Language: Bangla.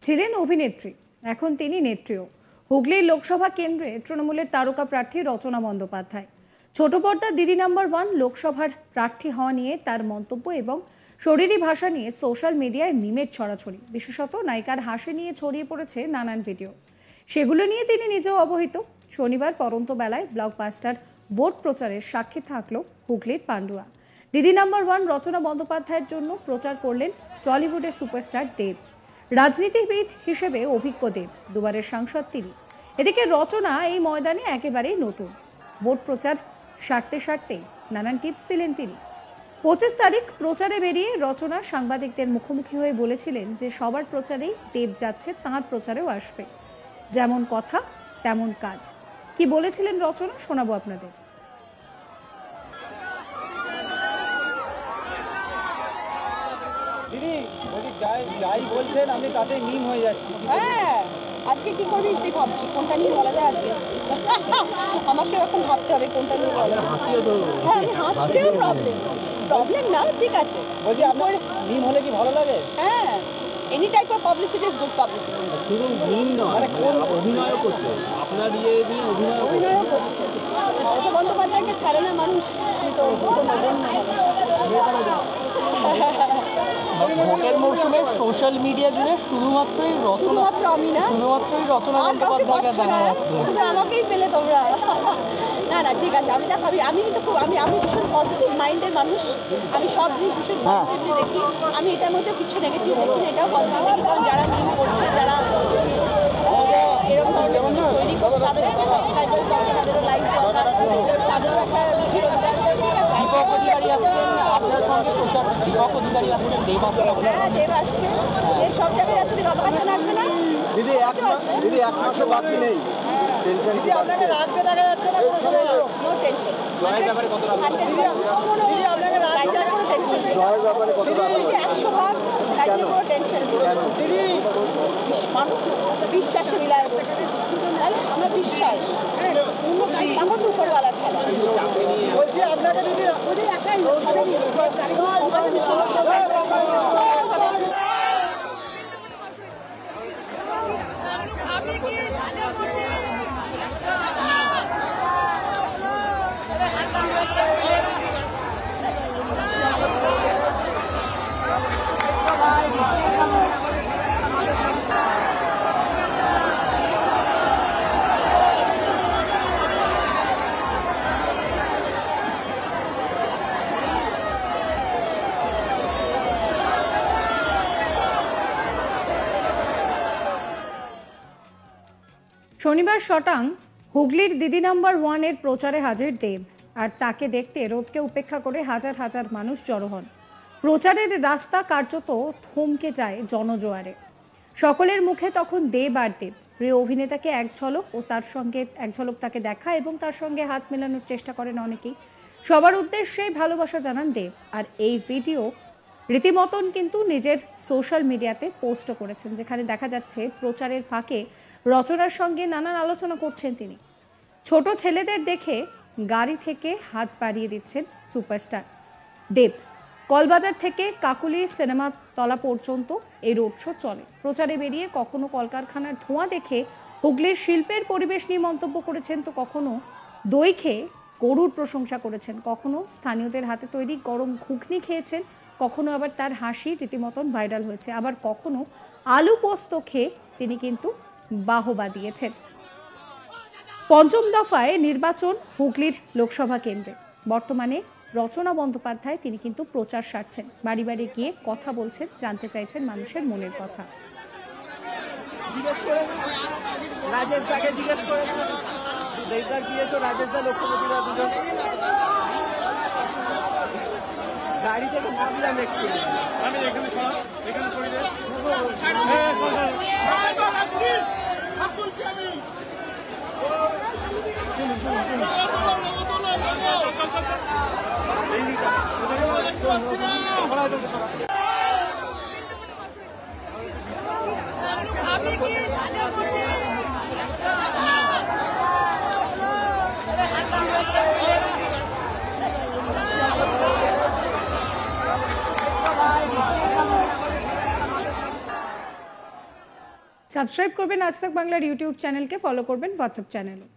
ছিলেন অভিনেত্রী, এখন তিনি নেত্রীও। হুগলির লোকসভা কেন্দ্রে তৃণমূলের তারকা প্রার্থী রচনা বন্দ্যোপাধ্যায় ছোট পর্দার দিদি নাম্বার 1 লোকসভার প্রার্থী হওয়া নিয়ে তার মন্তব্য এবং শরীরী ভাষা নিয়ে সোশ্যাল মিডিয়ায় মিমের ছড়াছড়ি, বিশেষত নায়িকার হাসি নিয়ে ছড়িয়ে পড়েছে নানান ভিডিও। সেগুলো নিয়ে তিনি নিজেও অবহিত। শনিবার পরন্ত বেলায় ব্লকবাস্টার ভোট প্রচারের সাক্ষী থাকলো হুগলির পান্ডুয়া। দিদি নাম্বার 1 রচনা বন্দ্যোপাধ্যায়ের জন্য প্রচার করলেন টলিউডের সুপারস্টার দেব। রাজনীতিবিদ হিসেবে অভিজ্ঞ দেব, দুবারের সাংসদ তিনি। এদিকে রচনা এই ময়দানে একেবারেই নতুন। ভোট প্রচার সারতে নানান টিপস দিলেন তিনি। 25 তারিখ প্রচারে বেরিয়ে রচনা সাংবাদিকদের মুখোমুখি হয়ে বলেছিলেন যে সবার প্রচারেই দেব যাচ্ছে, তাঁর প্রচারেও আসবে। যেমন কথা তেমন কাজ। কি বলেছিলেন রচনা শোনাবো আপনাদের। দিদি যাই বলছেন আমি তাতে মিম হয়ে যাচ্ছি। হ্যাঁ, আজকে কি করবি তুই ভাবছি, কোনটা নিয়ে বলা যায় আজকে? আমাকে এখন ভাবতে হবে কোনটা নিয়ে বলা যায়। হ্যাঁ, আমি হাসতেও প্রবলেম না, ঠিক আছে। বলছি আপনার মিম হলে কি ভালো লাগে? হ্যাঁ, any type of publicity is good publicity. শুধু মিম নয়, মানে কোন অভিনয়ও করছে, আপনার ইয়ে দিয়ে অভিনয়ও করছে। মমতা বন্দ্যোপাধ্যায়কে ছাড়ে না মানুষ, কিন্তু ভোটের মৌসুমে সোশ্যাল মিডিয়া জুড়ে শুধুমাত্রই রচনা বন্দ্যোপাধ্যায়কে দেখা যাচ্ছে। শুধু আমাকেই পেলে তোমরা। না ঠিক আছে, আমি কিন্তু খুব আমি ভীষণ পজিটিভ মাইন্ডের মানুষ। আমি সব জিনিস ভীষণ পজিটিভলি দেখি। আমি এটার মধ্যে কিছু নেগেটিভ দেখি না, এটাও পজিটিভ দেখি। কারণ যারা মিম করছে, যারা এরকম ধরনের তৈরি করছে, তাদেরও লাইফ দরকার, তাদেরও একটা রুচি রোজগার। দীপক অধিকারী আসছেন আপনার সঙ্গে প্রচার, দীপক অধিকারী আসছেন, দেব আসছেন। হ্যাঁ, দেব আসছে, এর সব জায়গায় আসছে। বাবা আসবে না দিদি, এক মাসও বাকি নেই। দিদি আপনাকে রাখতে দেখা যাচ্ছে না কোনো সময়? No tension. জয়ের ব্যাপারে কত রাখবেন? দিদি আপনাকে রাখতে কোনো টেনশন নেই। জয়ের ব্যাপারে কত রাখবেন? 100 ভাগ রাখতে কোনো টেনশন নেই। দিদি মানুষ বিশ্বাসে মিলায় বলছে, আমরা বিশ্বাস এখন তো উপরওয়ালার খেলা। বলছি আপনাকে দিদি ওদের একাই শনিবার শটাং হুগলির দিদি নাম্বার 1 এর প্রচারে হাজির দেব, আর তাকে দেখতে রোদকে উপেক্ষা করে হাজার হাজার মানুষ জড়ো হন। প্রচারের রাস্তা কার্যত থমকে যায় জনজোয়ারে। সকলের মুখে তখন দেব আর দেব। প্রিয় অভিনেতাকে এক ঝলক তাকে দেখা এবং তার সঙ্গে হাত মেলানোর চেষ্টা করেন অনেকেই। সবার উদ্দেশ্যে ভালোবাসা জানান দেব, আর এই ভিডিও রীতিমতন কিন্তু নিজের সোশ্যাল মিডিয়াতে পোস্টও করেছেন, যেখানে দেখা যাচ্ছে প্রচারের ফাঁকে রচনার সঙ্গে নানান আলোচনা করছেন তিনি। ছোট ছেলেদের দেখে গাড়ি থেকে হাত বাড়িয়ে দিচ্ছেন সুপারস্টার দেব। কলবাজার থেকে কাকুলি সিনেমা তলা পর্যন্ত এই রোড শো চলে। প্রচারে বেরিয়ে কখনো কলকারখানার ধোঁয়া দেখে হুগলির শিল্পের পরিবেশ নিয়ে মন্তব্য করেছেন, তো কখনো দই খেয়ে গরুর প্রশংসা করেছেন, কখনো স্থানীয়দের হাতে তৈরি গরম ঘুগনি খেয়েছেন, কখনো আবার তার হাসি রীতিমতন ভাইরাল হয়েছে, আবার কখনো আলু পোস্ত খেয়ে তিনি কিন্তু বাহবা দিয়েছেন। পঞ্চম দফায় নির্বাচন হুগলির লোকসভা কেন্দ্রে। বর্তমানে রচনা বন্দ্যোপাধ্যায় তিনি কিন্তু প্রচার সারছেন, বাড়ি বাড়ি গিয়ে কথা বলছেন, জানতে চাইছেন মানুষের মনের কথা। জিজ্ঞেস করে রাজেশ দাকে জিজ্ঞেস করে দেবদার গিয়েছো, রাজেশ দা লক্ষ্মীপতিরা দুজন গাড়ি থেকে নামলাম একটু। আমি এখানে সরি দে। আপনি কি সাবস্ক্রাইব করবেন আজ তাক বাংলার ইউটিউব চ্যানেলকে, ফলো করবেন হোয়াটসঅ্যাপ চ্যানেলও।